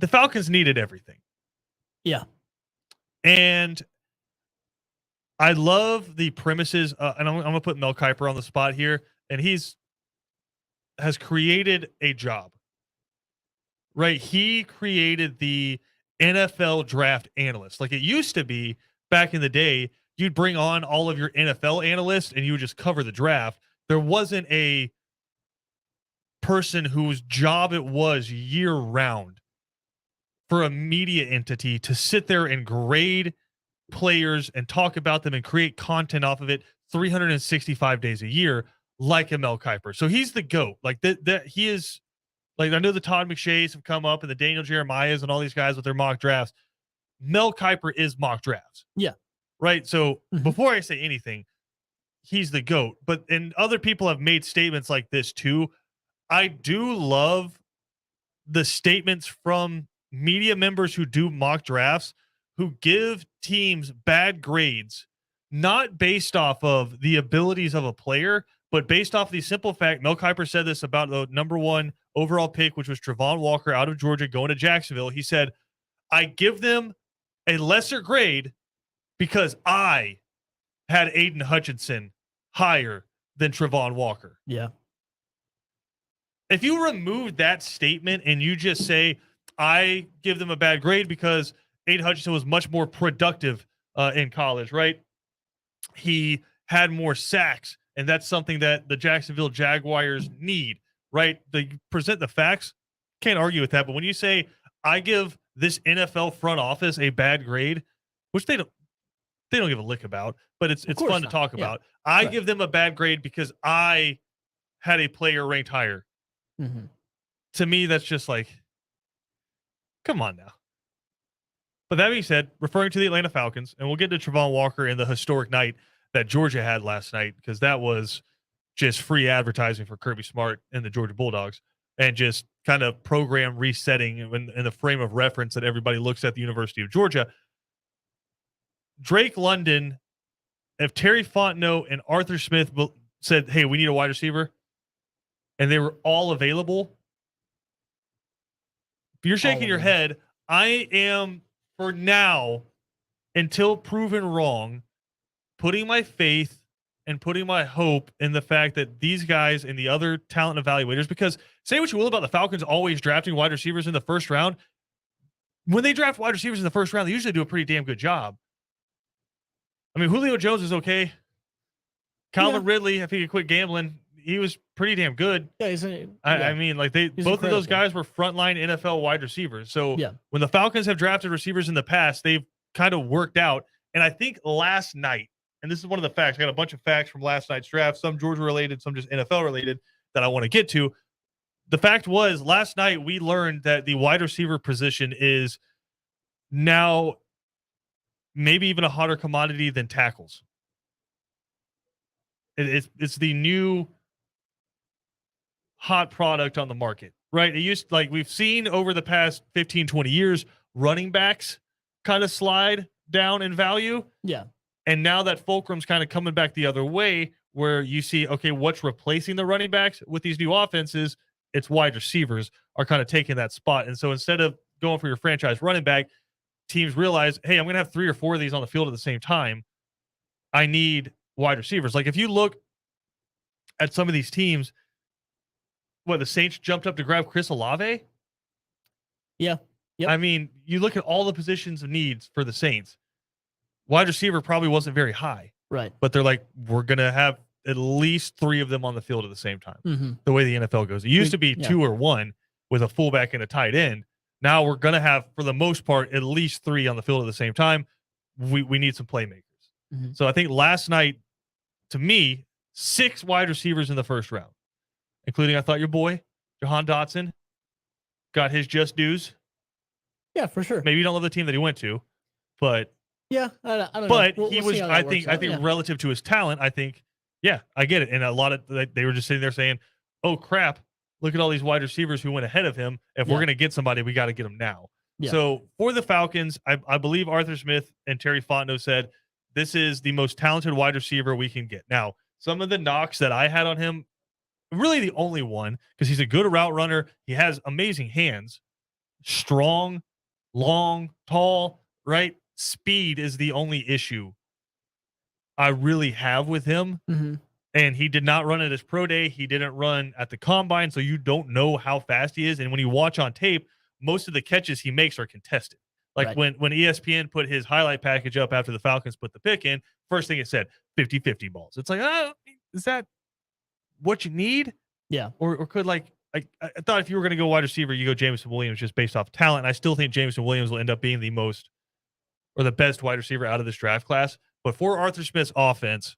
the Falcons needed everything. Yeah. And I love the premises, and I'm going to put Mel Kiper on the spot here, and has created a job, right? He created the NFL draft analyst. Like it used to be back in the day, you'd bring on all of your NFL analysts and you would just cover the draft. There wasn't a person whose job it was year round for a media entity to sit there and grade players and talk about them and create content off of it 365 days a year like a Mel Kiper. So he's the GOAT. Like that he is, like I know the Todd McShays have come up and the Daniel Jeremiahs and all these guys with their mock drafts. Mel Kiper is mock drafts. Yeah. Right. So before I say anything, he's the GOAT. But and other people have made statements like this too. I do love the statements from media members who do mock drafts who give teams bad grades, not based off of the abilities of a player, but based off the simple fact. Mel Kiper said this about the number 1 overall pick, which was Travon Walker out of Georgia going to Jacksonville. He said, I give them a lesser grade because I had Aiden Hutchinson higher than Travon Walker. Yeah. If you remove that statement and you just say, I give them a bad grade because Aiden Hutchinson was much more productive in college, right? He had more sacks, and that's something that the Jacksonville Jaguars need, right? They present the facts. Can't argue with that. But when you say, I give this NFL front office a bad grade, which they don't give a lick about, but it's fun to talk about. I give them a bad grade because I had a player ranked higher. Mm-hmm. To me, that's just like, come on now. But that being said, referring to the Atlanta Falcons, and we'll get to Travon Walker and the historic night that Georgia had last night, because that was just free advertising for Kirby Smart and the Georgia Bulldogs, and just kind of program resetting in the frame of reference that everybody looks at the University of Georgia. Drake London, if Terry Fontenot and Arthur Smith said, hey, we need a wide receiver, and they were all available, if you're shaking your head, I am, for now, until proven wrong, putting my faith and putting my hope in the fact that these guys and the other talent evaluators, because say what you will about the Falcons always drafting wide receivers in the first round, when they draft wide receivers in the first round, they usually do a pretty damn good job. I mean, Julio Jones is okay. Calvin Ridley, if he could quit gambling, he was pretty damn good. Yeah, I mean, like both of those guys were frontline NFL wide receivers. So when the Falcons have drafted receivers in the past, they've kind of worked out. And I think last night, and this is one of the facts, I got a bunch of facts from last night's draft, some Georgia related, some just NFL related that I want to get to. The fact was, last night we learned that the wide receiver position is now maybe even a hotter commodity than tackles. It's the new hot product on the market, right? It used, like we've seen over the past 15, 20 years, running backs kind of slide down in value. Yeah. And now that fulcrum's kind of coming back the other way, where you see, okay, what's replacing the running backs with these new offenses? It's wide receivers are kind of taking that spot. And so instead of going for your franchise running back, teams realize, hey, I'm going to have 3 or 4 of these on the field at the same time. I need wide receivers. Like if you look at some of these teams, the Saints jumped up to grab Chris Olave? Yeah. Yep. I mean, you look at all the positions of needs for the Saints. Wide receiver probably wasn't very high. Right. But they're like, we're going to have at least 3 of them on the field at the same time. The way the NFL goes. It used to be 2 or 1 with a fullback and a tight end. Now we're going to have, for the most part, at least 3 on the field at the same time. We need some playmakers. So I think last night, to me, 6 wide receivers in the first round, including, I thought, your boy, Jahan Dotson, got his just dues. Yeah, for sure. Maybe you don't love the team that he went to, but yeah, I don't know. But he was, I think, relative to his talent, I think, yeah, I get it. And a lot of they were just sitting there saying, "Oh crap, look at all these wide receivers who went ahead of him. If we're going to get somebody, we got to get them now." Yeah. So for the Falcons, I believe Arthur Smith and Terry Fontenot said this is the most talented wide receiver we can get. Now, some of the knocks that I had on him, really the only one, because he's a good route runner, he has amazing hands, strong, long, tall, right? Speed is the only issue I really have with him. Mm-hmm. And he did not run at his pro day. He didn't run at the combine. So you don't know how fast he is. And when you watch on tape, most of the catches he makes are contested. Like Right. when ESPN put his highlight package up after the Falcons put the pick in, first thing it said 50-50 balls. It's like, oh, is that what you need? Yeah. Or could I thought if you were going to go wide receiver, you go Jameson Williams just based off talent. And I still think Jameson Williams will end up being the most or the best wide receiver out of this draft class. But for Arthur Smith's offense,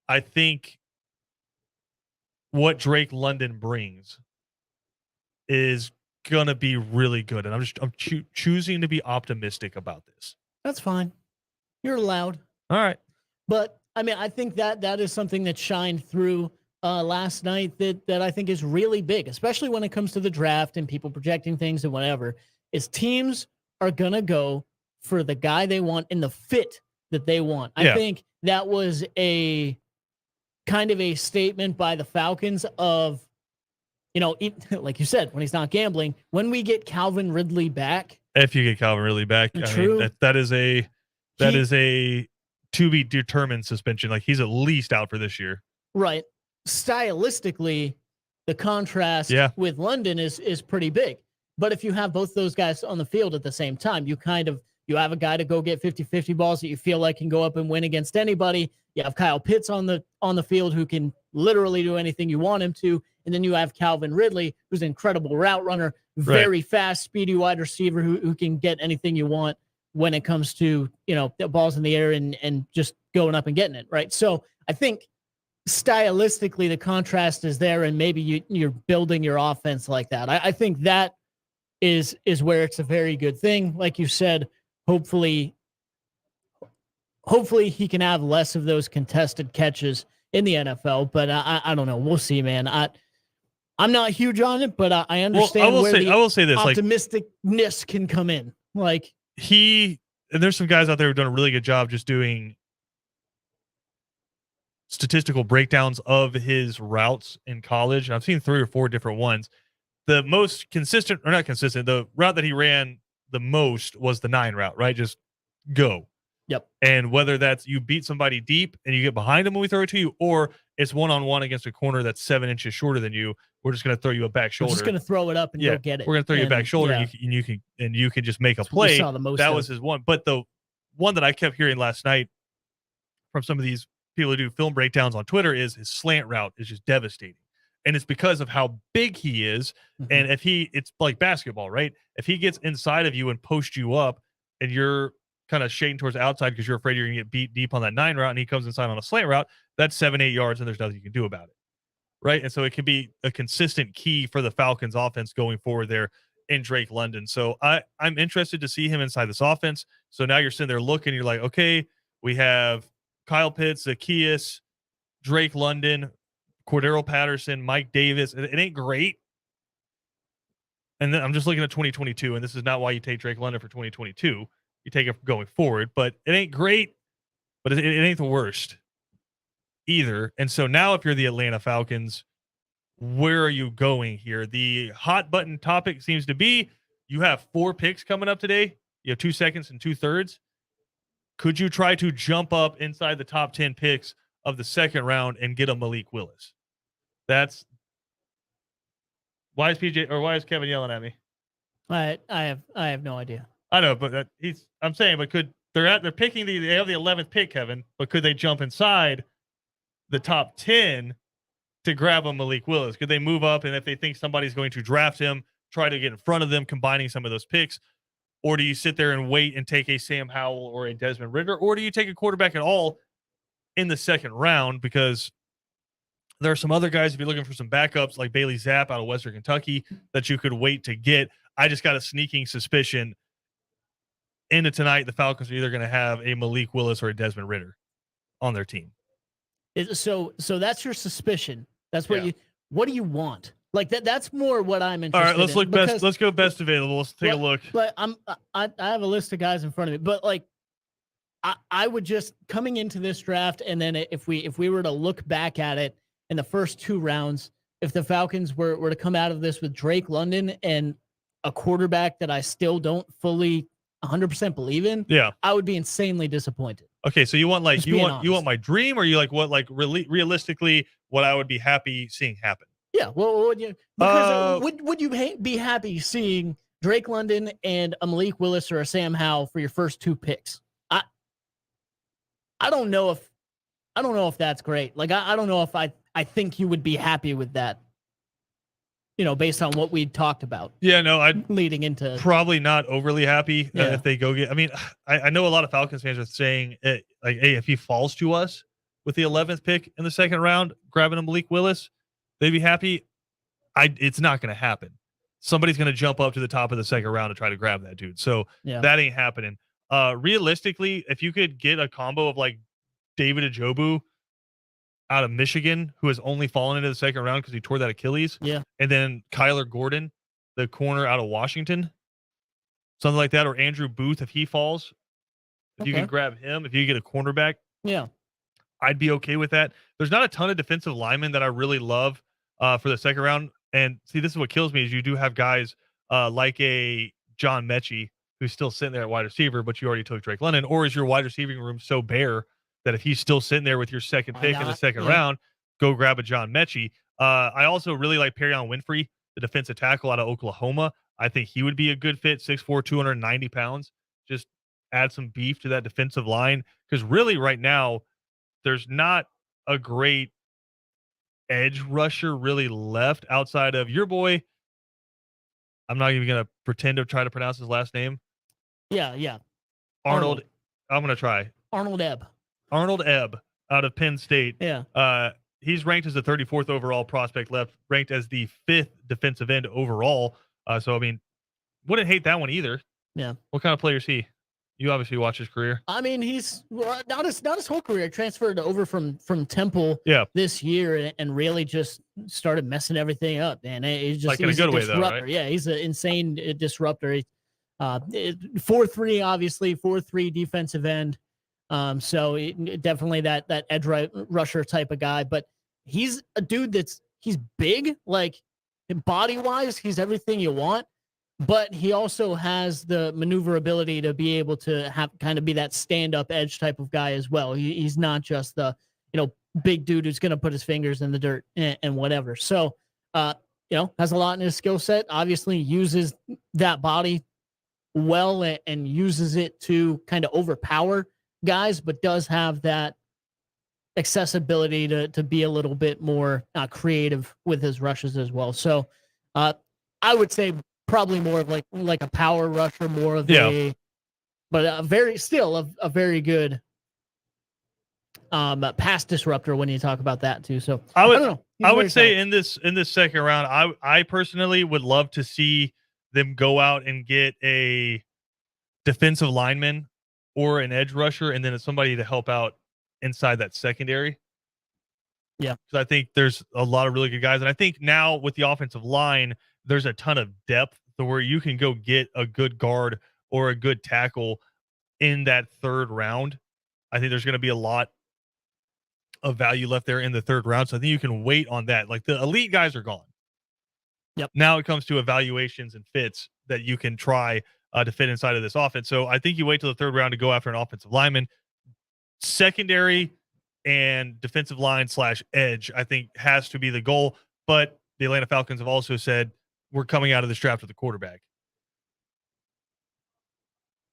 I think what Drake London brings is going to be really good. And I'm choosing to be optimistic about this. That's fine. You're allowed. All right. But I mean, I think that is something that shined through last night that I think is really big, especially when it comes to the draft and people projecting things and whatever, is teams are going to go for the guy they want and the fit that they want. I think that was a kind of a statement by the Falcons of, like you said, when he's not gambling, when we get Calvin Ridley back. If you get Calvin Ridley back, true. I mean, that is a to be determined suspension. Like he's at least out for this year. Right. Stylistically, the contrast with London is pretty big. But if you have both those guys on the field at the same time, you have a guy to go get 50-50 balls that you feel like can go up and win against anybody. You have Kyle Pitts on the field who can literally do anything you want him to. And then you have Calvin Ridley, who's an incredible route runner, very fast, speedy wide receiver who can get anything you want when it comes to, the balls in the air and just going up and getting it, right? So I think stylistically the contrast is there, and maybe you're building your offense like that. I think that is where it's a very good thing. Like you said, hopefully he can have less of those contested catches in the NFL, but I don't know. We'll see, man. I'm not huge on it, but I understand I will say this, optimisticness can come in. Like and there's some guys out there who've done a really good job just doing statistical breakdowns of his routes in college. And I've seen 3 or 4 different ones. The most consistent, or not consistent, the route that he ran the most was the 9 route, right? Just go. Yep. And whether that's you beat somebody deep and you get behind them when we throw it to you, or it's one-on-one against a corner that's 7 inches shorter than you, we're just going to throw you a back shoulder. We're just going to throw it up and go get it. We're going to throw you a back shoulder, and you can just make a play. That was his one. But the one that I kept hearing last night from some of these people who do film breakdowns on Twitter is his slant route is just devastating. And it's because of how big he is. Mm-hmm. And it's like basketball, right? If he gets inside of you and posts you up and you're kind of shading towards the outside because you're afraid you're going to get beat deep on that 9 route and he comes inside on a slant route, that's 7-8 yards and there's nothing you can do about it. Right. And so it can be a consistent key for the Falcons offense going forward there in Drake London. So I'm interested to see him inside this offense. So now you're sitting there looking, you're like, okay, we have Kyle Pitts, Zacchaeus, Drake London, Cordero Patterson, Mike Davis. It ain't great. And then I'm just looking at 2022, and this is not why you take Drake London for 2022. You take it going forward, but it ain't great, but it ain't the worst either. And so now if you're the Atlanta Falcons, where are you going here? The hot button topic seems to be you have 4 picks coming up today. You have 2 seconds and 2/3. Could you try to jump up inside the top 10 picks of the second round and get a Malik Willis? That's why is Kevin yelling at me? I have no idea. I know, but I'm saying, but they're picking they have the 11th pick, Kevin, but could they jump inside the top 10 to grab a Malik Willis? Could they move up, and if they think somebody's going to draft him, try to get in front of them, combining some of those picks? Or do you sit there and wait and take a Sam Howell or a Desmond Ridder? Or do you take a quarterback at all in the second round? Because there are some other guys, if you're looking for some backups, like Bailey Zapp out of Western Kentucky, that you could wait to get. I just got a sneaking suspicion into tonight the Falcons are either going to have a Malik Willis or a Desmond Ridder on their team. So that's your suspicion. That's what do you want? Like that's more what I'm interested in. All right, let's look best. Let's go best available. Let's take a look. But I have a list of guys in front of me. But like, I would just coming into this draft, and then if we were to look back at it in the first 2 rounds, if the Falcons were to come out of this with Drake London and a quarterback that I still don't fully 100% believe in, I would be insanely disappointed. Okay, so you want like you want my dream, or you like what like realistically what I would be happy seeing happen? Yeah, well, would you because would you be happy seeing Drake London and a Malik Willis or a Sam Howell for your first 2 picks? I don't know if that's great. Like I don't know if I think you would be happy with that. You know, based on what we talked about. Yeah, no, I'd leading into probably not overly happy if they go get. I mean, I know a lot of Falcons fans are saying like, hey, if he falls to us with the 11th pick in the second round, grabbing a Malik Willis, they'd be happy. It's not going to happen. Somebody's going to jump up to the top of the second round to try to grab that dude. So that ain't happening. Realistically, if you could get a combo of like David Njoku out of Michigan, who has only fallen into the second round because he tore that Achilles. Yeah. And then Kyler Gordon, the corner out of Washington, something like that, or Andrew Booth if he falls. If you can grab him, if you get a cornerback, I'd be okay with that. There's not a ton of defensive linemen that I really love for the second round. And see, this is what kills me is you do have guys like a John Mechie who's still sitting there at wide receiver, but you already took Drake London, or is your wide receiving room so bare that if he's still sitting there with your second pick in the second round, go grab a John Mechie. I also really like Perion Winfrey, the defensive tackle out of Oklahoma. I think he would be a good fit, 6'4", 290 pounds. Just add some beef to that defensive line because really right now there's not a great edge rusher really left outside of your boy. I'm not even going to pretend to try to pronounce his last name. Yeah. Arnold. I'm going to try. Arnold Ebb out of Penn State. Yeah. He's ranked as the 34th overall prospect left, ranked as the 5th defensive end overall. So, I mean, wouldn't hate that one either. Yeah. What kind of player is he? You obviously watch his career. I mean, he's not his whole career. Transferred over from Temple this year and really just started messing everything up. And he's just like in a good way, though, right? Yeah, he's an insane disruptor. 4'3", obviously 4'3" defensive end. So definitely that edge rusher type of guy. But he's a dude he's big, like body wise, he's everything you want. But he also has the maneuverability to be able to have kind of be that stand-up edge type of guy as well. He's not just the, big dude who's going to put his fingers in the dirt and whatever. So, has a lot in his skill set. Obviously uses that body well and uses it to kind of overpower guys, but does have that accessibility to be a little bit more creative with his rushes as well. So, I would say probably more of like a power rusher, more of but a very good pass disruptor when you talk about that too. So I don't know. I would say in this second round, I personally would love to see them go out and get a defensive lineman or an edge rusher, and then somebody to help out inside that secondary. Yeah, because I think there's a lot of really good guys, and I think now with the offensive line, there's a ton of depth to where you can go get a good guard or a good tackle in that third round. I think there's going to be a lot of value left there in the third round. So I think you can wait on that. Like the elite guys are gone. Yep. Now it comes to evaluations and fits that you can try to fit inside of this offense. So I think you wait till the third round to go after an offensive lineman. Secondary and defensive line / edge, I think has to be the goal. But the Atlanta Falcons have also said we're coming out of this draft with a quarterback.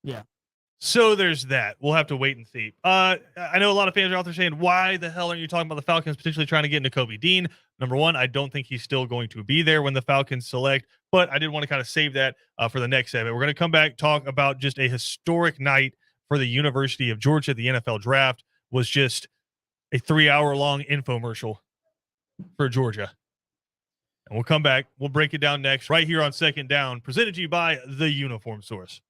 Yeah. So there's that. We'll have to wait and see. I know a lot of fans are out there saying, why the hell aren't you talking about the Falcons potentially trying to get Nakobe Dean? Number one, I don't think he's still going to be there when the Falcons select, but I did want to kind of save that for the next segment. We're going to come back, talk about just a historic night for the University of Georgia. The NFL draft was just a 3-hour-long infomercial for Georgia. And we'll come back. We'll break it down next right here on Second Down, presented to you by The Uniform Source.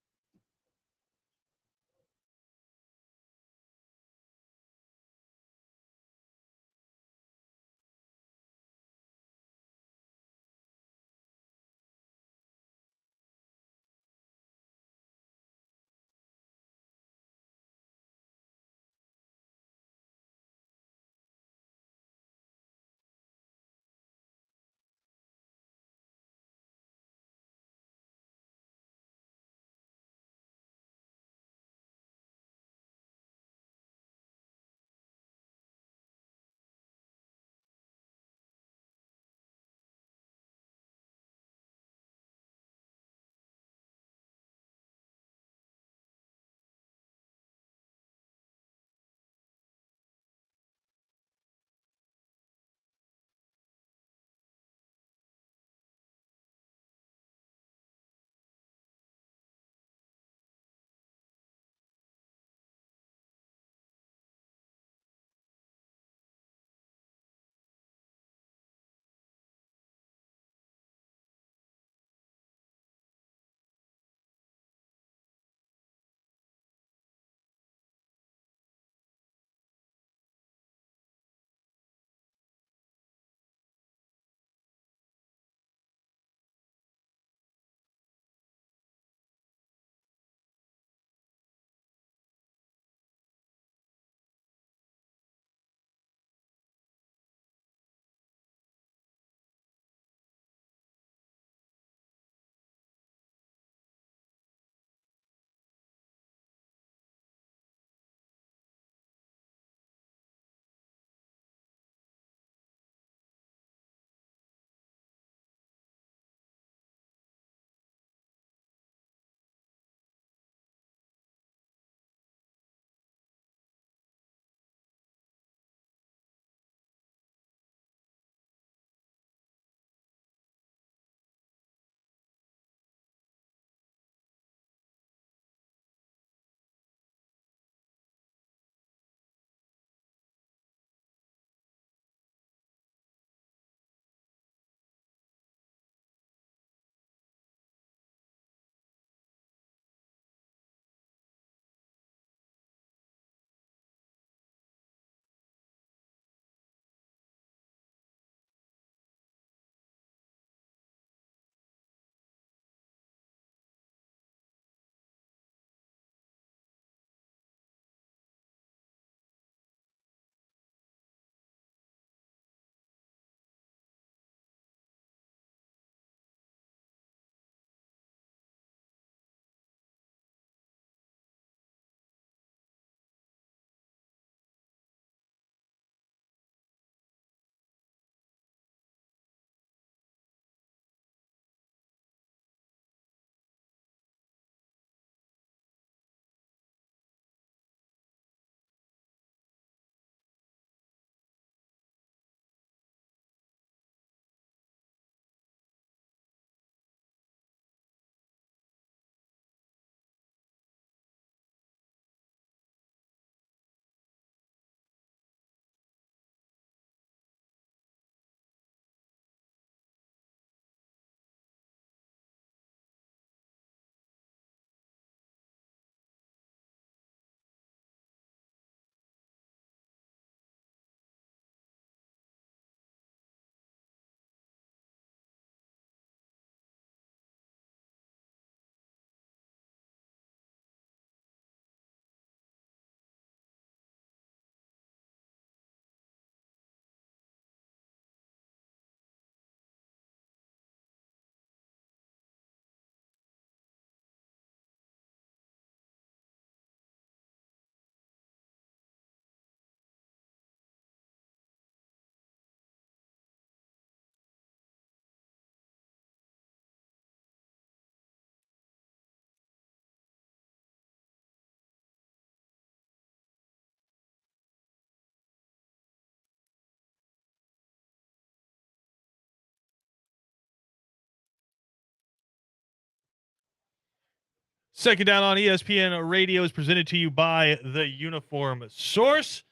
Second Down on ESPN Radio is presented to you by The Uniform Source.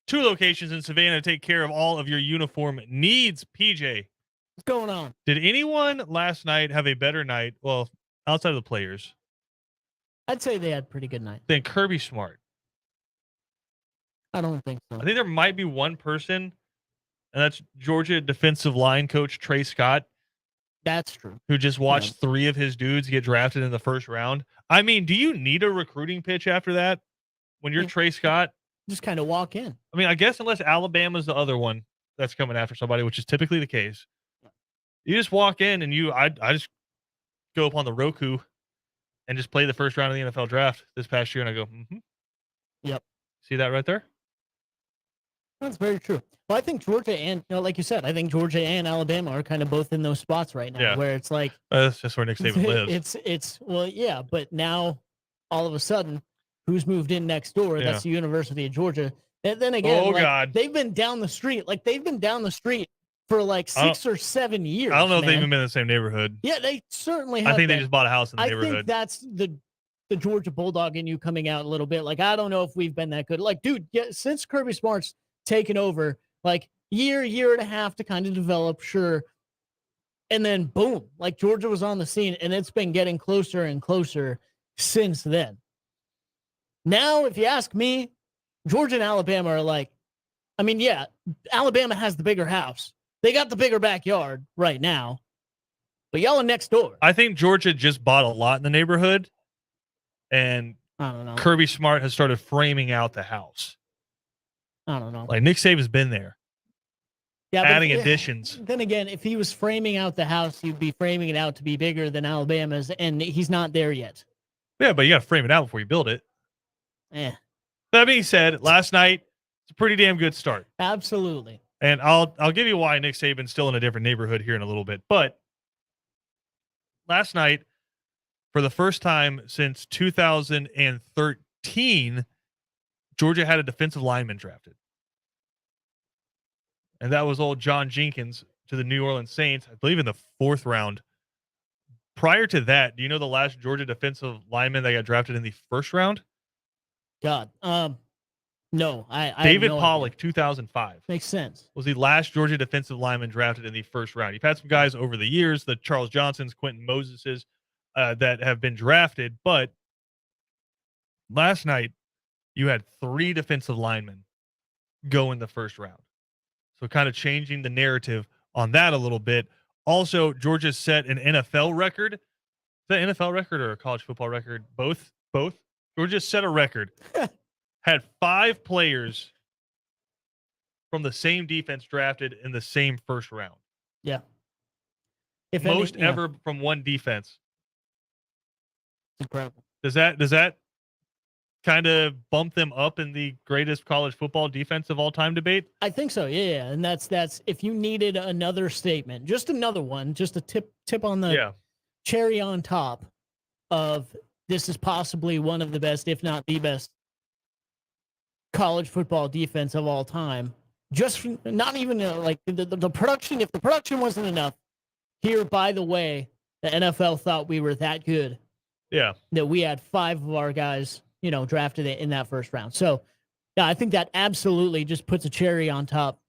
2 locations in Savannah to take care of all of your uniform needs. PJ, what's going on? Did anyone last night have a better night, well, outside of the players? I'd say they had a pretty good night. Than Kirby Smart. I don't think so. I think there might be one person, and that's Georgia defensive line coach Trey Scott. That's true. Who just watched 3 of his dudes get drafted in the first round. I mean, do you need a recruiting pitch after that when you're Trey Scott? Just kind of walk in. I mean, I guess unless Alabama's the other one that's coming after somebody, which is typically the case. You just walk in and I just go up on the Roku and just play the first round of the NFL draft this past year, and I go, Yep. See that right there? That's very true. Well, I think Georgia and, like you said, I think Georgia and Alabama are kind of both in those spots right now where it's like. That's just where Nick Saban lives. Well, yeah, but now all of a sudden, who's moved in next door? Yeah. That's the University of Georgia. And then again, God. They've been down the street. Like, they've been down the street for like 6 or 7 years. I don't know if they've even been in the same neighborhood. Yeah, they certainly have. I think they just bought a house in the neighborhood. I think that's the Georgia Bulldog in you coming out a little bit. Like, I don't know if we've been that good. Like, dude, since Kirby Smart's taken over, like year and a half to kind of develop, sure. And then boom, like Georgia was on the scene, and it's been getting closer and closer since then. Now, if you ask me, Georgia and Alabama are like, I mean, yeah, Alabama has the bigger house. They got the bigger backyard right now, but y'all are next door. I think Georgia just bought a lot in the neighborhood, and I don't know. Kirby Smart has started framing out the house. I don't know. Like Nick Saban's been there. Yeah, adding additions. Then again, if he was framing out the house, he'd be framing it out to be bigger than Alabama's, and he's not there yet. Yeah, but you got to frame it out before you build it. Yeah. That being said, last night it's a pretty damn good start. Absolutely. And I'll give you why Nick Saban's still in a different neighborhood here in a little bit. But last night, for the first time since 2013, Georgia had a defensive lineman drafted. And that was old John Jenkins to the New Orleans Saints, I believe in the 4th round. Prior to that, do you know the last Georgia defensive lineman that got drafted in the 1st round? God. No. David Pollock, 2005. Makes sense. Was the last Georgia defensive lineman drafted in the 1st round. You've had some guys over the years, the Charles Johnsons, Quentin Moseses, that have been drafted. But last night, you had 3 defensive linemen go in the 1st round. So kind of changing the narrative on that a little bit. Also, Georgia set an NFL record. Is that an NFL record or a college football record? Both. Georgia set a record. Had 5 players from the same defense drafted in the same 1st round. Yeah. Most ever from one defense. It's incredible. Does that kind of bump them up in the greatest college football defense of all time debate? I think so. Yeah. And that's if you needed another statement, just another one, just a tip on the cherry on top of this is possibly one of the best, if not the best college football defense of all time. Just not even like the production. If the production wasn't enough here, by the way, the NFL thought we were that good. Yeah. That we had 5 of our guys, drafted in that 1st round. So, yeah, I think that absolutely just puts a cherry on top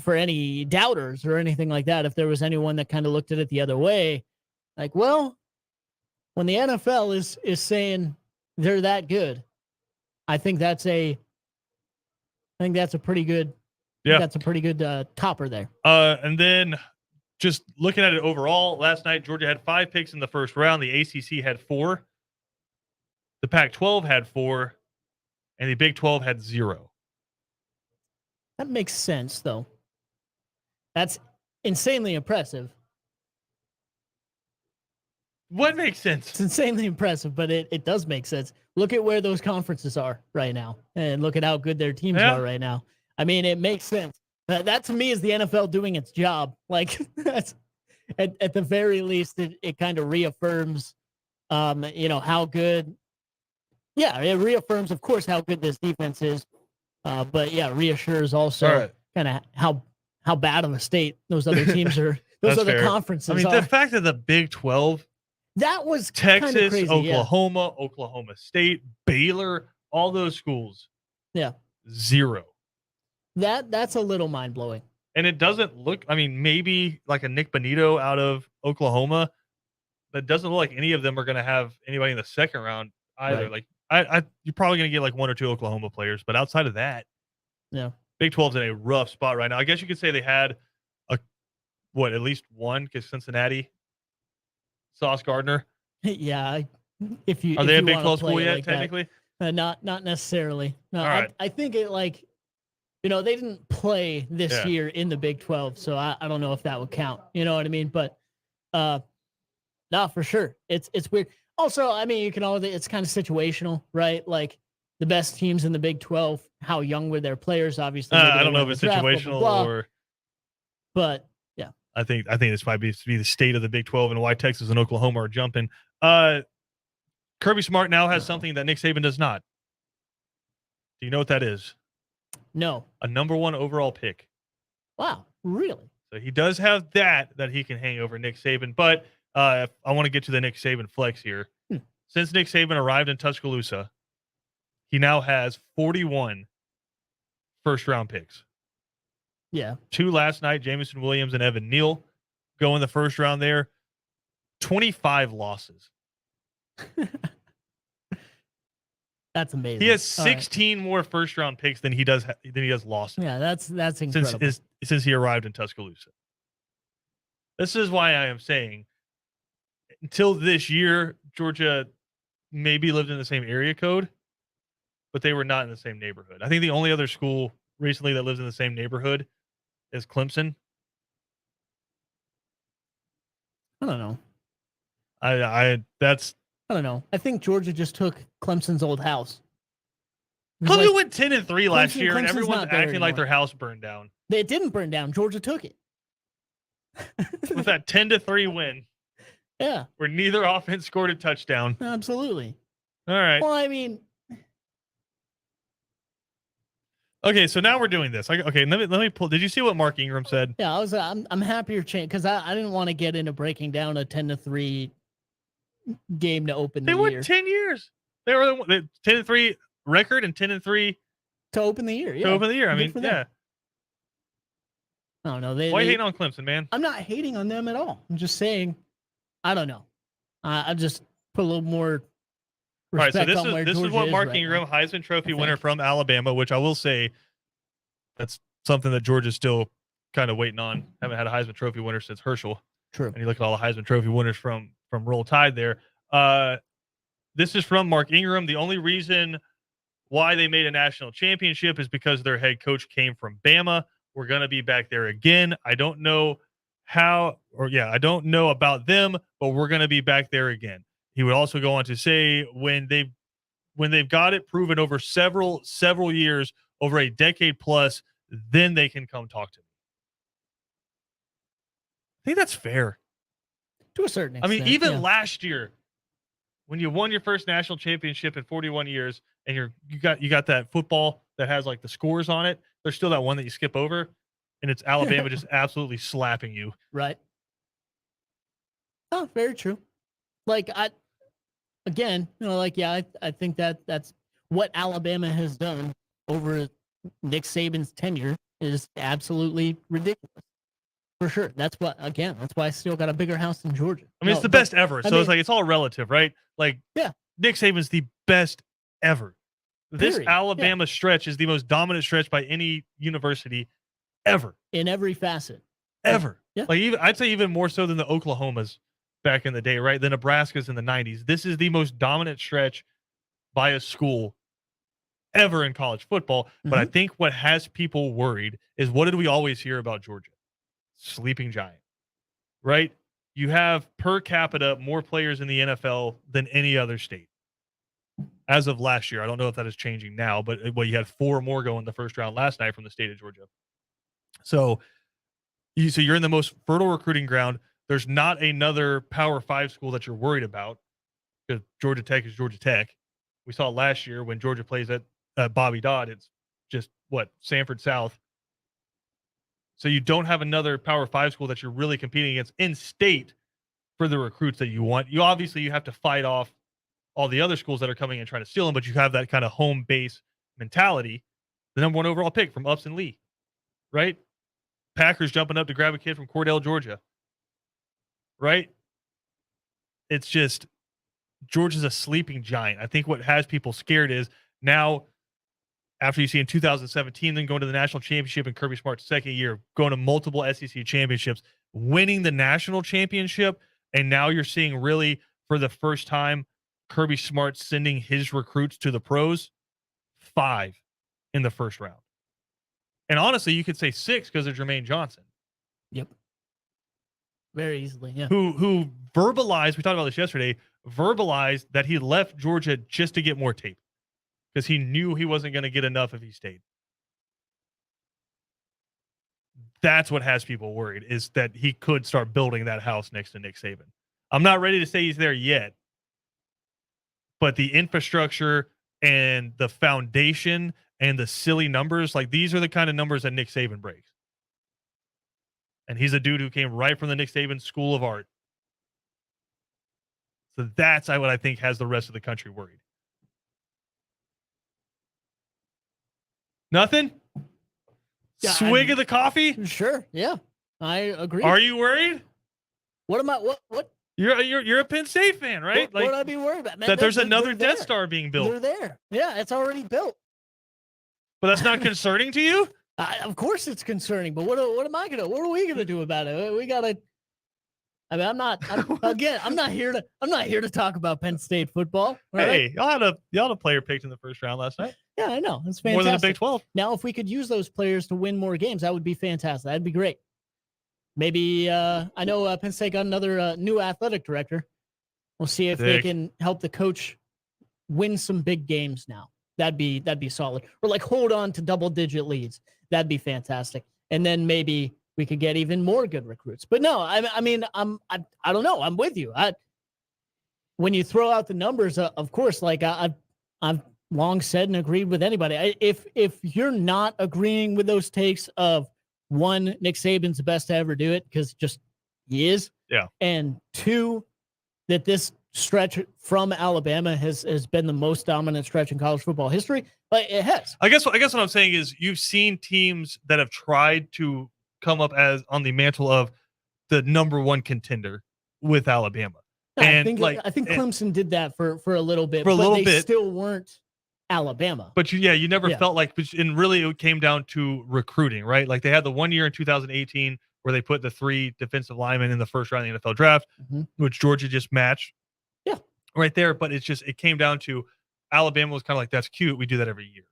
for any doubters or anything like that. If there was anyone that kind of looked at it the other way, like, well, when the NFL is saying they're that good, I think that's a pretty good. Yeah, that's a pretty good topper there. And then just looking at it overall, last night Georgia had 5 picks in the 1st round. The ACC had 4. The Pac-12 had 4, and the Big 12 had 0. That makes sense, though. That's insanely impressive. What makes sense? It's insanely impressive, but it does make sense. Look at where those conferences are right now, and look at how good their teams are right now. I mean, it makes sense. That to me is the NFL doing its job. Like, that's at the very least, it kind of reaffirms, how good. Yeah, it reaffirms, of course, how good this defense is. But yeah, reassures also kind of how bad of a state those other teams are. Those other conferences. I mean, the fact that the Big 12 That was Texas, crazy, Oklahoma, Oklahoma State, Baylor, all those schools. Yeah. 0. That's a little mind blowing. And it doesn't look, I mean, maybe like a Nick Bonito out of Oklahoma, but it doesn't look like any of them are going to have anybody in the second round either. Right. Like you're probably going to get like 1 or 2 Oklahoma players, but outside of that, yeah, Big 12's in a rough spot right now. I guess you could say they had at least one, because Cincinnati, Sauce Gardner. Yeah. If you are they a Big 12 school yet? Like technically, not necessarily. No, all right. I think it like, they didn't play this year in the Big 12, so I don't know if that would count. You know what I mean? But no, for sure, it's weird. Also, I mean, you can always, it's kind of situational, right? Like the best teams in the Big 12, how young were their players? Obviously, I don't know if it's situational or. But yeah, I think this might be the state of the Big 12 and why Texas and Oklahoma are jumping. Kirby Smart now has something that Nick Saban does not. Do you know what that is? No. A number 1 overall pick. Wow, really? So he does have that he can hang over Nick Saban. But I want to get to the Nick Saban flex here. Since Nick Saban arrived in Tuscaloosa, he now has 41 first-round picks. Yeah. 2 last night, Jamison Williams and Evan Neal go in the first round there. 25 losses. That's amazing. He has 16 more first-round picks than he does losses. Yeah, that's incredible. Since he arrived in Tuscaloosa. This is why I am saying, until this year, Georgia maybe lived in the same area code, but they were not in the same neighborhood. I think the only other school recently that lives in the same neighborhood is Clemson. I don't know. I don't know. I think Georgia just took Clemson's old house. Clemson went 10-3 last year, and everyone's acting like their house burned down. It didn't burn down. Georgia took it. With that 10-3 win. Yeah. Where neither offense scored a touchdown. Absolutely. All right. Well, I mean. Okay, so now we're doing this. Okay, let me pull. Did you see what Mark Ingram said? Yeah, I'm happier because I didn't want to get into breaking down a 10-3 game to open the year. They won 10 years. They were 10-3 record and 10-3 to open the year. Yeah. To open the year. I mean, yeah. I don't know. Why are you hating on Clemson, man? I'm not hating on them at all. I'm just saying, I don't know. I just put a little more respect. All right, so this is what Mark Ingram, Heisman Trophy winner from Alabama, which I will say, that's something that Georgia's still kind of waiting on. Haven't had a Heisman Trophy winner since Herschel. True. And you look at all the Heisman Trophy winners from Roll Tide there. This is from Mark Ingram. The only reason why they made a national championship is because their head coach came from Bama. We're going to be back there again. I don't know I don't know about them, but we're going to be back there again. He would also go on to say when they've got it proven over several years, over a decade plus, then they can come talk to me. I think that's fair. To a certain extent. I mean, even last year, when you won your first national championship in 41 years, and you got that football that has like the scores on it, there's still that one that you skip over, and it's Alabama just absolutely slapping you. Right. Oh, very true. Like I think that's what Alabama has done over Nick Saban's tenure is absolutely ridiculous. For sure. That's why I still got a bigger house in Georgia. I mean, it's the best ever. So it's like, it's all relative, right? Like, yeah, Nick Saban's the best ever. This Alabama stretch is the most dominant stretch by any university ever. In every facet. Ever. Yeah. Like, I'd say even more so than the Oklahomas back in the day, right? The Nebraskas in the 90s. This is the most dominant stretch by a school ever in college football. Mm-hmm. But I think what has people worried is, what did we always hear about Georgia? Sleeping giant, right? You have per capita more players in the NFL than any other state. As of last year, I don't know if that is changing now, but you had 4 more go in the first round last night from the state of Georgia. So you're in the most fertile recruiting ground. There's not another Power 5 school that you're worried about, because Georgia Tech is Georgia Tech. We saw last year when Georgia plays at Bobby Dodd, it's just Sanford South. So you don't have another Power 5 school that you're really competing against in state for the recruits that you want. You have to fight off all the other schools that are coming and trying to steal them, but you have that kind of home base mentality. The number 1 overall pick from Upson Lee, right? Packers jumping up to grab a kid from Cordell, Georgia, right? It's just Georgia's a sleeping giant. I think what has people scared is now, after you see in 2017, then going to the national championship in Kirby Smart's second year, going to multiple SEC championships, winning the national championship, and now you're seeing really for the first time Kirby Smart sending his recruits to the pros, 5 in the first round. And honestly, you could say 6 because of Jermaine Johnson. Yep. Very easily, yeah. Who verbalized, we talked about this yesterday, verbalized that he left Georgia just to get more tape because he knew he wasn't going to get enough if he stayed. That's what has people worried, is that he could start building that house next to Nick Saban. I'm not ready to say he's there yet, but the infrastructure and the foundation and the silly numbers, like these are the kind of numbers that Nick Saban breaks. And he's a dude who came right from the Nick Saban School of Art. So that's what I think has the rest of the country worried. Nothing? Yeah, Swig of the coffee? Sure, yeah. I agree. Are you worried? What am I what? You're a Penn State fan, right? What would I be worried about? Man, that there's another Death Star being built. They're there. Yeah, it's already built. But that's not concerning to you? Of course it's concerning, but what are we gonna do about it? We gotta. I mean, I'm not here to talk about Penn State football. Right? Hey, y'all had a player picked in the first round last night. Yeah, I know. It's fantastic. More than the Big 12. Now, if we could use those players to win more games, that would be fantastic. That'd be great. Maybe I know Penn State got another new athletic director. We'll see if they can help the coach win some big games now. That'd be solid. Or like hold on to double-digit leads. That'd be fantastic. And then maybe we could get even more good recruits. But no, I mean, I don't know. I'm with you. When you throw out the numbers, of course, like I've long said and agreed with anybody. If you're not agreeing with those takes of, 1, Nick Saban's the best to ever do it because just he is. Yeah. And 2, that this stretch from Alabama has been the most dominant stretch in college football history. But it has. I guess what I'm saying is you've seen teams that have tried to come up as on the mantle of the number 1 contender with Alabama. I think Clemson did that for a little bit, but they still weren't Alabama. But you never felt like, and really it came down to recruiting, right? Like they had the 1 year in 2018 where they put the 3 defensive linemen in the first round of the NFL draft, which Georgia just matched. Yeah. Right there. But it came down to Alabama was kind of like, that's cute. We do that every year.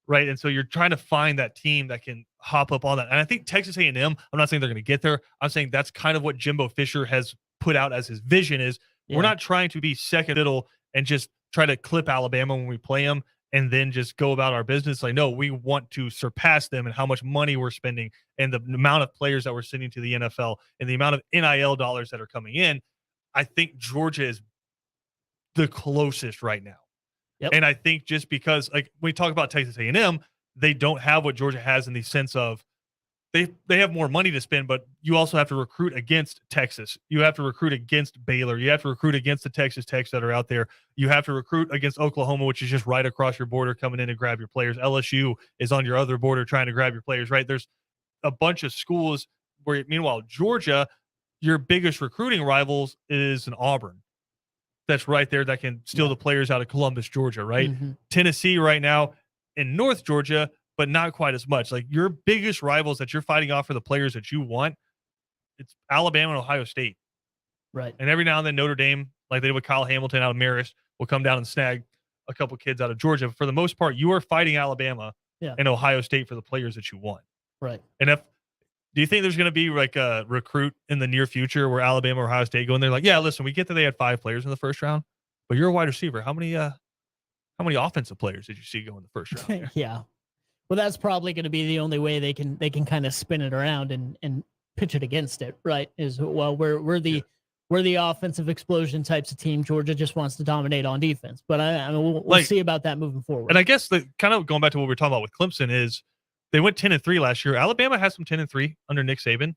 Right. And so you're trying to find that team that can hop up on that. And I think Texas A&M, I'm not saying they're going to get there. I'm saying that's kind of what Jimbo Fisher has put out as his vision is we're not trying to be second fiddle and just try to clip Alabama when we play them and then just go about our business. Like, no, we want to surpass them and how much money we're spending and the amount of players that we're sending to the NFL and the amount of NIL dollars that are coming in. I think Georgia is the closest right now. Yep. And I think just because, like, when we talk about Texas A&M, they don't have what Georgia has in the sense of they have more money to spend, but you also have to recruit against Texas. You have to recruit against Baylor. You have to recruit against the Texas Techs that are out there. You have to recruit against Oklahoma, which is just right across your border coming in to grab your players. LSU is on your other border trying to grab your players, right? There's a bunch of schools where, meanwhile, Georgia, your biggest recruiting rivals is an Auburn. That's right there that can steal the players out of Columbus, Georgia, right? Tennessee right now in North Georgia, but not quite as much. Like your biggest rivals that you're fighting off for the players that you want, it's Alabama and Ohio State. Right. And every now and then Notre Dame, like they did with Kyle Hamilton out of Marist, will come down and snag a couple kids out of Georgia. But for the most part, you are fighting Alabama and Ohio State for the players that you want. Right. And do you think there's going to be like a recruit in the near future where Alabama or Ohio State go in there like, yeah, listen, we get that they had 5 players in the first round, but you're a wide receiver. How many offensive players did you see go in the first round? Yeah. Well, that's probably going to be the only way they can kind of spin it around and pitch it against it, right? Is, well, we're the offensive explosion types of team. Georgia just wants to dominate on defense, but I mean, we'll see about that moving forward. And I guess kind of going back to what we were talking about with Clemson is they went 10-3 last year. Alabama has some 10-3 under Nick Saban.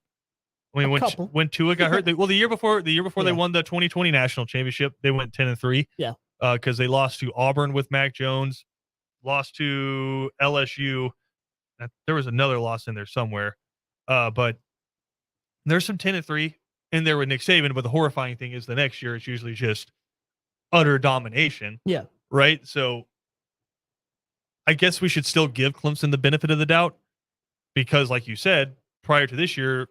I mean, when Tua got hurt, the year before they won the 2020 national championship, they went 10-3. Yeah. Because they lost to Auburn with Mac Jones, lost to LSU. There was another loss in there somewhere. But there's some 10-3 in there with Nick Saban. But the horrifying thing is the next year it's usually just utter domination. Yeah. Right. So I guess we should still give Clemson the benefit of the doubt because, like you said, prior to this year,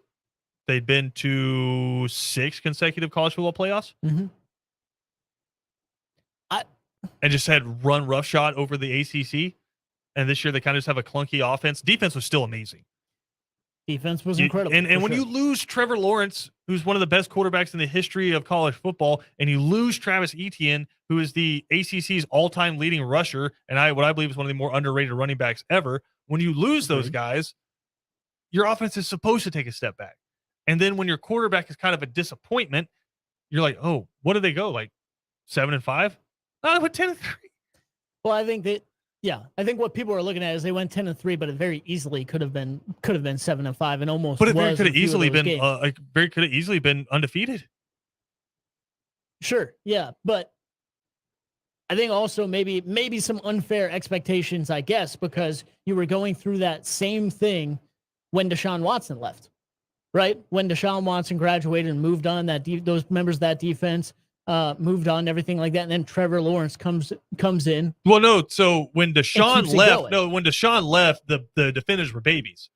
they'd been to 6 consecutive college football playoffs. Mm-hmm. And just had run roughshod over the ACC. And this year they kind of just have a clunky offense. Defense was still amazing. Defense was incredible. And when you lose Trevor Lawrence, who's one of the best quarterbacks in the history of college football, and you lose Travis Etienne, who is the ACC's all-time leading rusher, and what I believe is one of the more underrated running backs ever, when you lose those guys, your offense is supposed to take a step back. And then when your quarterback is kind of a disappointment, you're like, oh, what did they go? Like 7-5? No, they went 10-3. Well, I think what people are looking at is they went 10-3, but it very easily could have been 7-5 and almost. But it could have easily been undefeated. Sure, yeah, but I think also maybe some unfair expectations, I guess, because you were going through that same thing when Deshaun Watson left, right? When Deshaun Watson graduated and moved on, those members of that defense moved on, everything like that, and then Trevor Lawrence comes in. Well, no. So when Deshaun left, the defenders were babies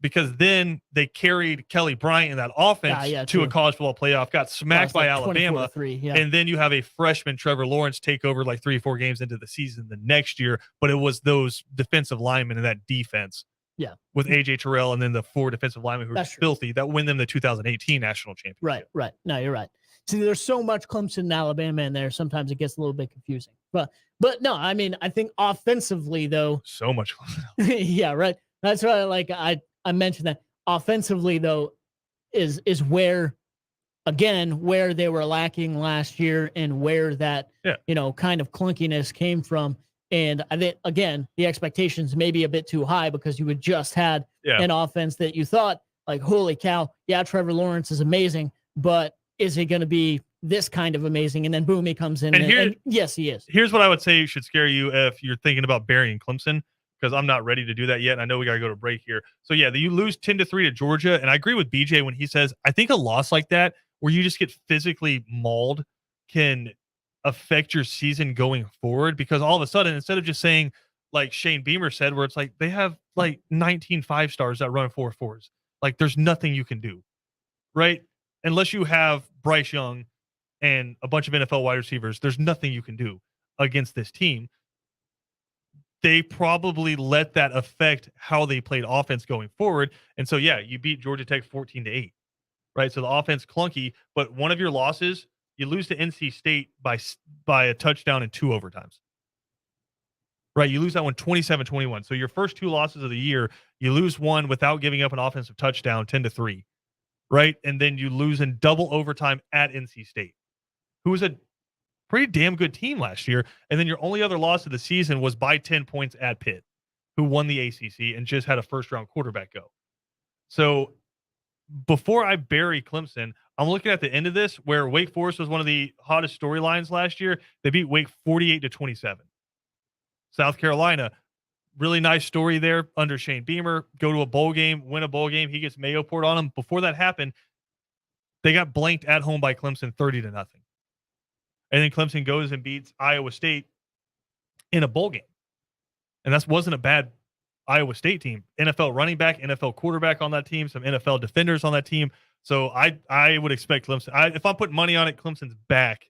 because then they carried Kelly Bryant in that offense to a college football playoff, got smacked by Alabama, and then you have a freshman Trevor Lawrence take over like 3 or 4 games into the season the next year. But it was those defensive linemen and that defense, with AJ Terrell and then the 4 defensive linemen who were filthy that win them the 2018 national championship. Right. No, you're right. See, there's so much Clemson and Alabama in there. Sometimes it gets a little bit confusing. But no, I mean, I think offensively though, so much Clemson. Yeah, right. That's why I mentioned that offensively though is where they were lacking last year and where that kind of clunkiness came from. And I think again, the expectations may be a bit too high because you had just had an offense that you thought like, holy cow, Trevor Lawrence is amazing, but is it going to be this kind of amazing? And then boom, he comes in. And yes, he is. Here's what I would say should scare you if you're thinking about burying Clemson, because I'm not ready to do that yet. And I know we got to go to break here. So you lose 10-3 to Georgia. And I agree with BJ when he says, I think a loss like that, where you just get physically mauled, can affect your season going forward, because all of a sudden, instead of just saying like Shane Beamer said, where it's like they have like 19 5-stars that run 4.4s, like there's nothing you can do, right? Unless you have Bryce Young and a bunch of NFL wide receivers, there's nothing you can do against this team. They probably let that affect how they played offense going forward. And so, you beat Georgia Tech 14-8, right? So the offense clunky, but one of your losses, you lose to NC State by a touchdown in 2 overtimes, right? You lose that one 27-21. So your first 2 losses of the year, you lose one without giving up an offensive touchdown, 10-3. Right. And then you lose in double overtime at NC State, who was a pretty damn good team last year. And then your only other loss of the season was by 10 points at Pitt, who won the ACC and just had a first-round quarterback go. So before I bury Clemson, I'm looking at the end of this where Wake Forest was one of the hottest storylines last year. They beat Wake 48-27. South Carolina, really nice story there under Shane Beamer. Go to a bowl game, win a bowl game. He gets mayo poured on him. Before that happened, they got blanked at home by Clemson 30-0. And then Clemson goes and beats Iowa State in a bowl game. And that wasn't a bad Iowa State team. NFL running back, NFL quarterback on that team, some NFL defenders on that team. So I would expect Clemson. If I'm putting money on it, Clemson's back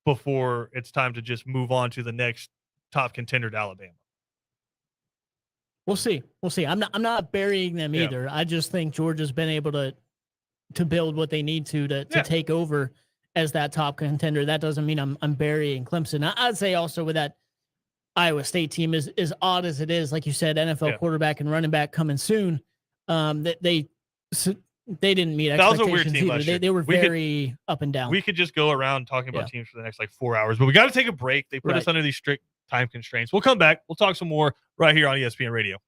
before it's time to just move on to the next top contender to Alabama. We'll see. I'm not burying them either. I just think Georgia's been able to build what they need to take over as that top contender. That doesn't mean I'm burying Clemson. I'd say also with that Iowa State team, is as odd as it is, like you said, NFL quarterback and running back coming soon. That they didn't meet expectations. That was a weird team last year. They were very up and down. We could just go around talking about teams for the next 4 hours, but we got to take a break. They put us under these strict time constraints. We'll come back. We'll talk some more right here on ESPN Radio.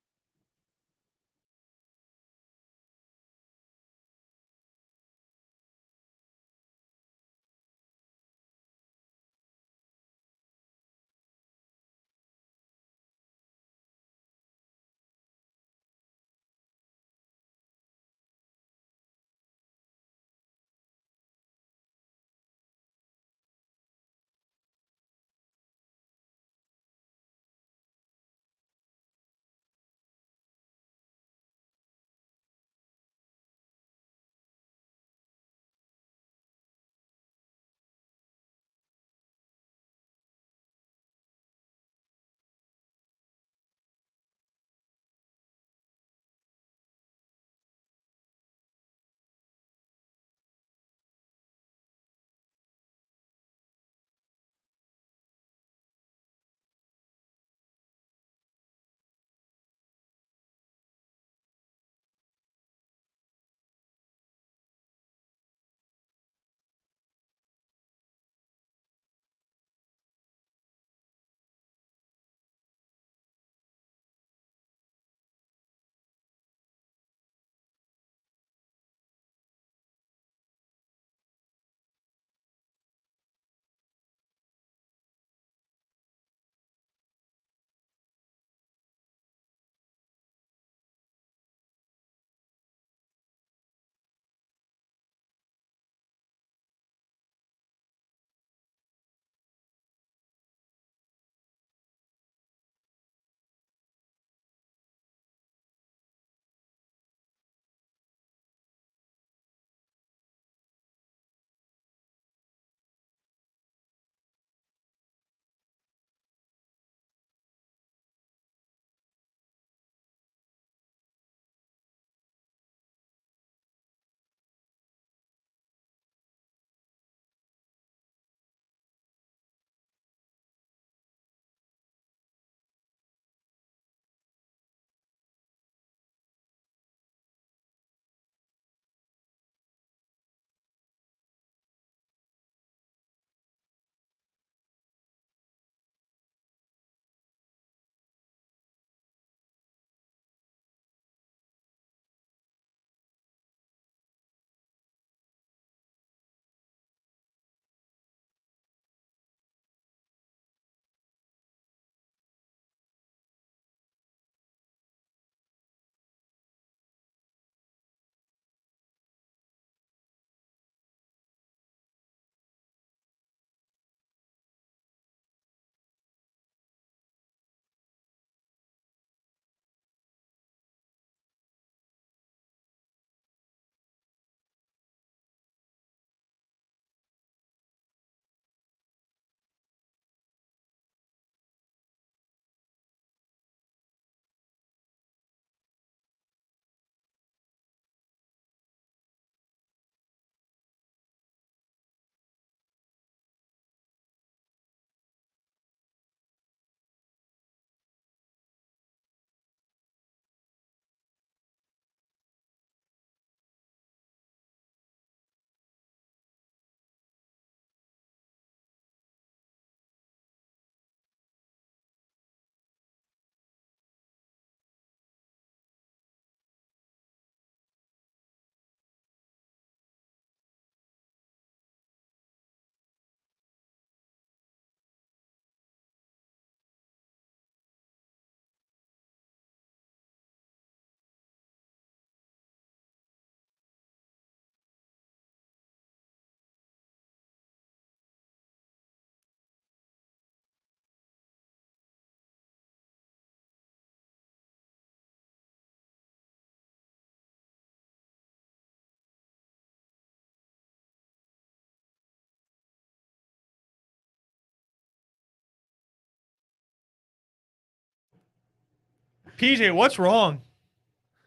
PJ, what's wrong?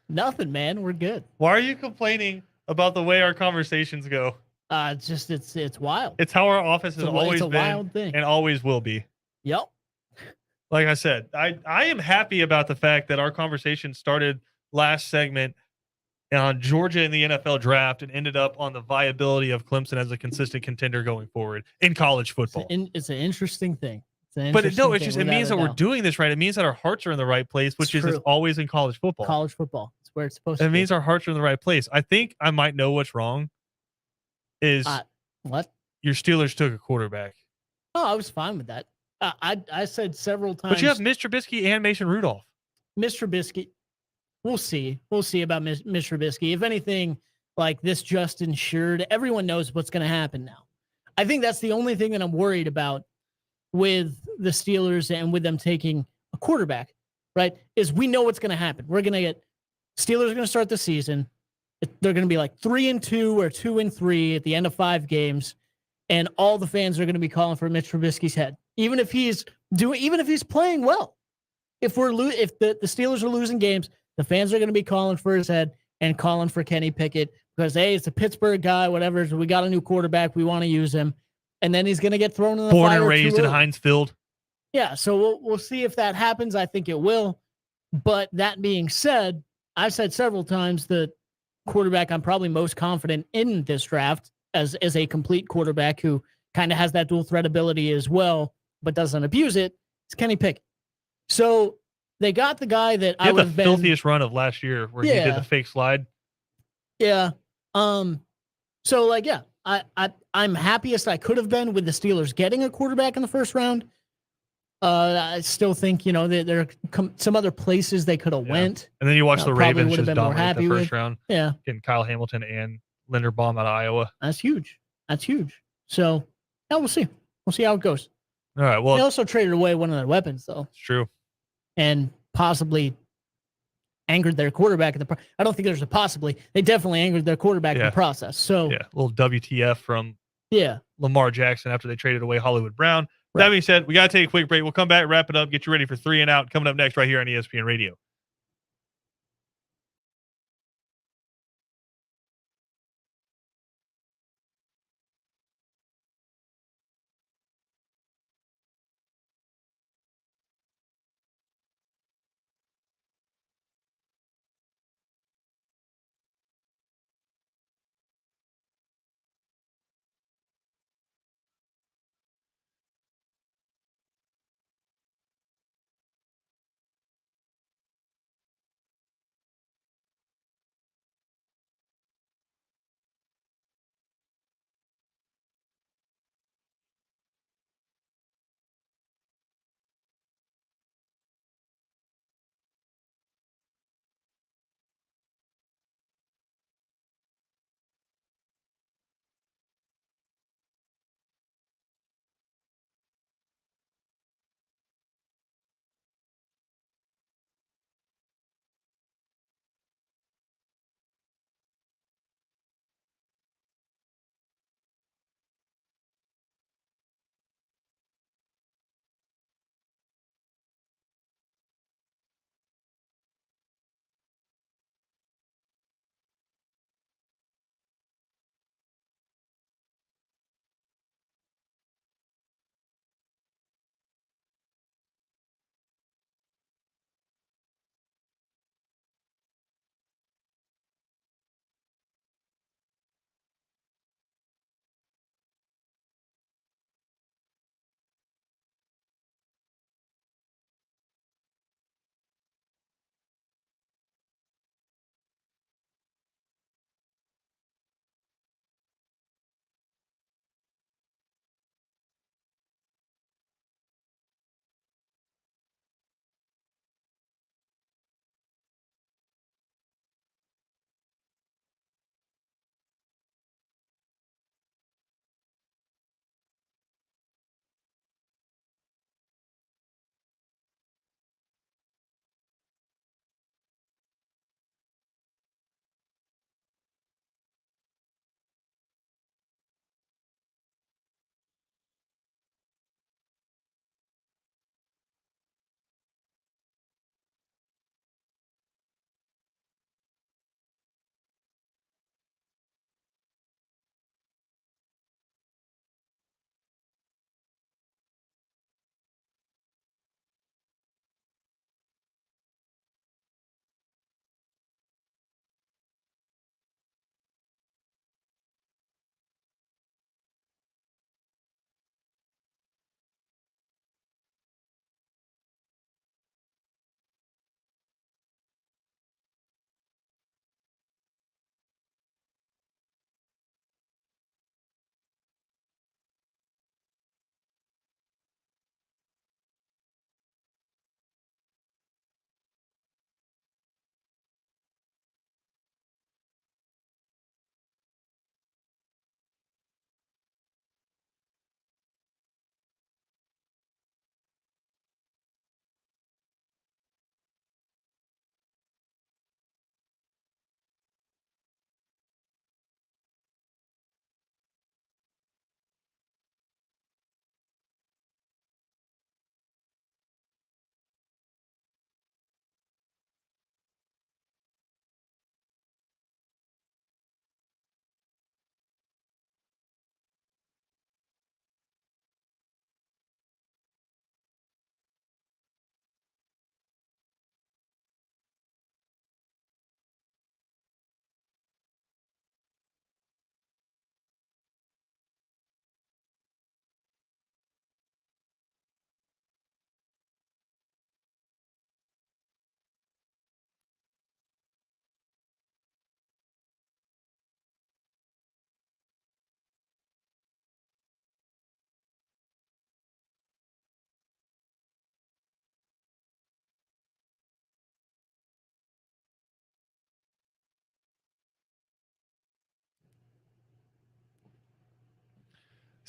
Nothing, man. We're good. Why are you complaining about the way our conversations go? It's wild. It's how our office has always been wild thing. And always will be. Yep. Like I said, I am happy about the fact that our conversation started last segment on Georgia in the NFL draft and ended up on the viability of Clemson as a consistent contender going forward in college football. It's an interesting thing. It means that we're doing this right. It means that our hearts are in the right place, which is always in college football. College football. It's where it's supposed to be. It means our hearts are in the right place. I think I might know what's wrong. What? Your Steelers took a quarterback. Oh, I was fine with that. I said several times. But you have Mr. Trubisky and Mason Rudolph. Mr. Trubisky. We'll see. We'll see about Mr. Trubisky. If anything, like this just ensured, everyone knows what's going to happen now. I think that's the only thing that I'm worried about with the Steelers and with them taking a quarterback, right? Is we know what's going to happen. We're going to get Steelers are going to start the season. They're going to be like 3-2 or 2-3 at the end of 5 games. And all the fans are going to be calling for Mitch Trubisky's head, even if he's playing well. If the Steelers are losing games, the fans are going to be calling for his head and calling for Kenny Pickett because, hey, it's a Pittsburgh guy, whatever. So we got a new quarterback. We want to use him. And then he's going to get thrown in the Born fire. and raised in Heinz Field. Yeah, so we'll see if that happens. I think it will. But that being said, I've said several times the quarterback I'm probably most confident in this draft as a complete quarterback who kind of has that dual threat ability as well, but doesn't abuse it, is Kenny Pickett. So they got the guy that I would have been... the filthiest run of last year where he did the fake slide. Yeah. So, like, yeah, I'm happiest I could have been with the Steelers getting a quarterback in the first round. I still think, there are some other places they could have went. And then you watch the Ravens just dominate the first round. Yeah. Getting Kyle Hamilton and Linderbaum out of Iowa. That's huge. So, yeah, we'll see. We'll see how it goes. All right. Well, they also traded away one of their weapons, though. It's true. And possibly angered their quarterback. I don't think there's a possibly. They definitely angered their quarterback in the process. So, yeah, a little WTF from Yeah. Lamar Jackson after they traded away Hollywood Brown. Right. That being said, we got to take a quick break. We'll come back, wrap it up, get you ready for 3 and Out coming up next right here on ESPN Radio.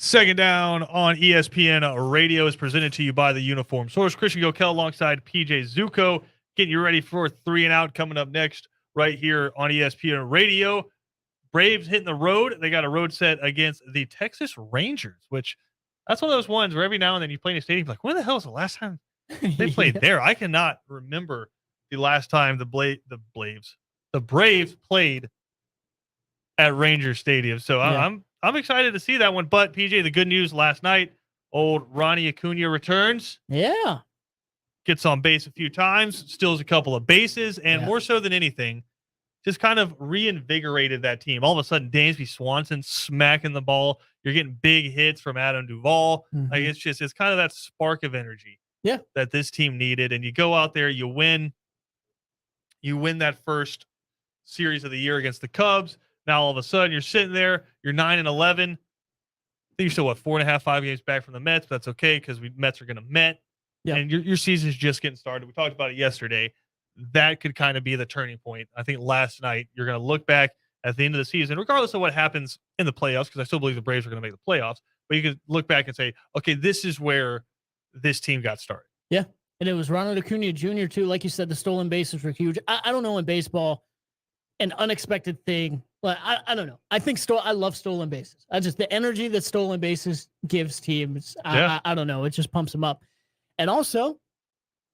Second Down on ESPN Radio is presented to you by the Uniform Source. Christian Gokel alongside PJ Zuko, getting you ready for 3 and Out coming up next right here on ESPN Radio. Braves hitting the road. They got a road set against the Texas Rangers, which that's one of those ones where every now and then you play in a stadium, like, when the hell was the last time they played there? I cannot remember the last time the Braves played at Ranger Stadium. So yeah. I'm excited to see that one. But PJ, the good news last night, old Ronnie Acuna returns. Yeah. Gets on base a few times, steals a couple of bases, and more so than anything, just kind of reinvigorated that team. All of a sudden, Dansby Swanson smacking the ball. You're getting big hits from Adam Duvall. Mm-hmm. Like, it's kind of that spark of energy that this team needed. And you go out there, you win that first series of the year against the Cubs. Now all of a sudden you're sitting there, you're 9-11. I think you're still 4.5, 5 games back from the Mets, but that's okay because Mets are going to Met. Yeah. And your season's just getting started. We talked about it yesterday. That could kind of be the turning point. I think last night you're going to look back at the end of the season, regardless of what happens in the playoffs, because I still believe the Braves are going to make the playoffs. But you can look back and say, okay, this is where this team got started. Yeah. And it was Ronald Acuna Jr. too. Like you said, the stolen bases were huge. I don't know in baseball, an unexpected thing. Well, I don't know. I think I love stolen bases. The energy that stolen bases gives teams. I don't know. It just pumps them up. And also,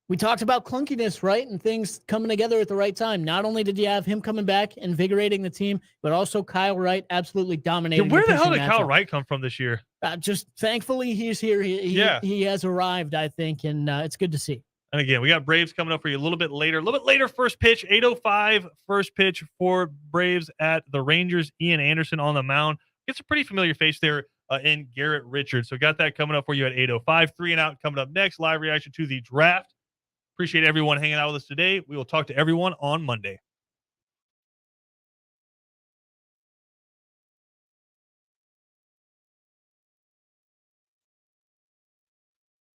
we talked about clunkiness, right? And things coming together at the right time. Not only did you have him coming back, invigorating the team, but also Kyle Wright absolutely dominating. Where the hell did Kyle Wright come from this year? Just thankfully he's here. He has arrived, I think, and it's good to see. And again, we got Braves coming up for you a little bit later. First pitch, 8:05, first pitch for Braves at the Rangers. Ian Anderson on the mound. Gets a pretty familiar face there in Garrett Richards. So got that coming up for you at 8:05. 3 and Out coming up next. Live reaction to the draft. Appreciate everyone hanging out with us today. We will talk to everyone on Monday.